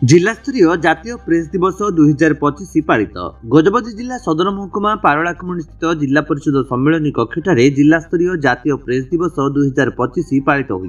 जिलास्तरीय जातीय प्रेस दिवस 2025 पालित गजपति जिला सदर महकुमा पारलाखमुंडी स्थित जिला परिषद सम्मेलन कक्षठारे जिलास्तरीय जातीय प्रेस दिवस 2025 पालित हो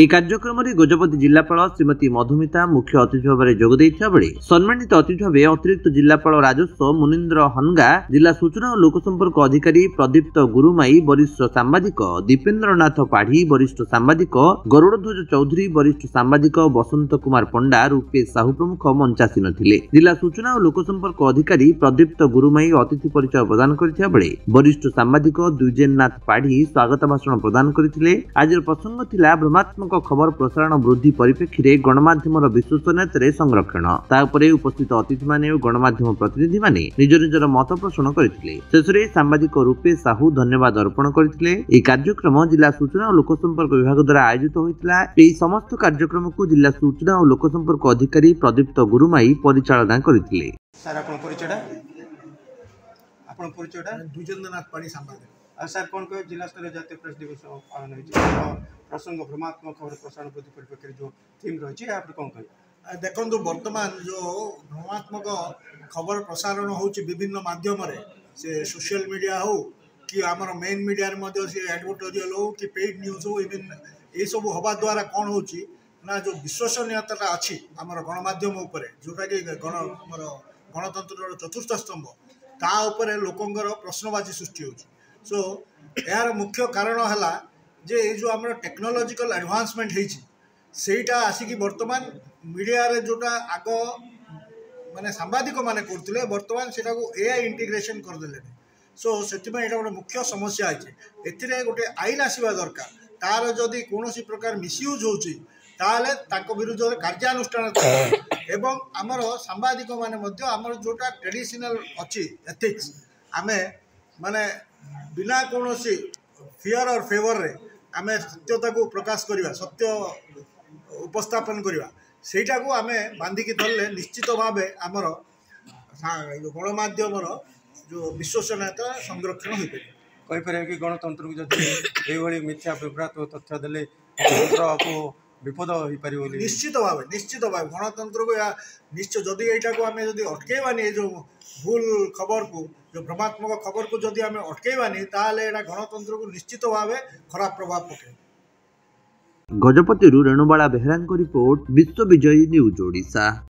कार्यक्रम में गजपति जिलापाल श्रीमती मधुमिता मुख्य अतिथि भाव में जोग देइथिबा बेले सम्मानित अतिथि भाव अतिरिक्त जिलापाल राजस्व मुनीन्द्र हनगा, जिला सूचना और लोकसंपर्क अधिकारी प्रदीप्त गुरुमाई, वरिष्ठ सांबादिक दीपेन्द्रनाथ पाढ़ी, वरिष्ठ सांबादिक गरुड़ध्वज चौधरी, वरिष्ठ सांबादिक वसंत कुमार पंडा, रूपेश साहू प्रमुख मंचासीन थिले। जिला सूचना और लोकसंपर्क अधिकारी प्रदीप्त गुरुमाई अतिथि परिचय प्रदान करथिबा बेले वरिष्ठ सांबादिक द्विजेन्द्रनाथ पाढ़ी स्वागत भाषण प्रदान करथिले। आज प्रसंग थिला भ्रमात्मक खबर प्रसारण वृद्धि परिप्रेक्षी गणमाध्यम विश्वसनीयता संरक्षण। तापरे उपस्थित अतिथि माने और गणमाध्यम प्रतिनिधि माने निज निजर मत पोषण करथिले। शेषरे सांबादिक रूपेश साहू धन्यवाद अर्पण करथिले। এই कार्यक्रम जिला सूचना और लोकसंपर्क विभाग द्वारा आयोजित होइतिला। এই समस्त कार्यक्रम को जिला सूचना और लोकसंपर्क अधिकारी प्रदीप्त गुरुमाई परिचालना करथिले। सर आपण परिचयटा द्विजेन्द्रनाथ पाढ़ी सांबादिक। सर कौन कह जिला स्तरीय जातीय प्रेस दिवस पालन हो प्रसंग भ्रमात्मक खबर प्रसारण वृद्धि परिप्रेक्षी जो थीम रही है आप कौन कह देखो वर्तमान जो भ्रमात्मक खबर प्रसारण होची विभिन्न माध्यम से सोशल मीडिया हो कि आमर मेन मीडिया एडवर्टाइजल हो कि पेड न्यूज हो इवन ये सब हवा द्वारा कौन होची ना जो विश्वसनीयता अच्छी आमर गणमाध्यम जोटा कि गणतंत्र चतुर्थ स्तंभ ता उपरे लोकंर प्रश्नबाजी सृष्टि होची। सो यार मुख्य कारण है जे जो आमर टेक्नोलॉजिकल एडवांसमेंट होती सेटा आसिकी वर्तमान मीडिया रे जोटा आग माने सांबादिक माने करथिले वर्तमान सेटा को एआई इंटीग्रेशन कर देले। सो सेतिबा एटा गोटे मुख्य समस्या है। एथिरे गोटे आईन आसीबा दरकार। तार जदि कोनोसी प्रकार मिसयूज होची ताले ताको विरुद्ध कार्यानुष्ठान एवं आमर सांबादिक माने मध्य आमर जोटा ट्रेडिशनल अछि एथिक्स आमे माने बिना कोनोसी फियर और फेवर रे आमे सत्यता को प्रकाश करिवा, सत्य उपस्थापन करिवा, सेटा को आमे बांधिकी धरले निश्चित भावे आमर गणमाध्यम जो विश्वसनीयता संरक्षण हो पारे कि गणतंत्र को जब ये मिथ्या विभ्रात तथ्य देले गणतंत्र को विपद हो पार निश्चित भाव गणतंत्र को निश्चय जदि यहाँ को आम जब अटकैबानी जो भूल खबर को जो भ्रमात्मक खबर को जदि आम अटकैबानी ताले गणतंत्र को निश्चित भाव खराब प्रभाव पके। गजपति रेणुबाला बेहरा रिपोर्ट, विश्व विजयी न्यूज ओडिशा।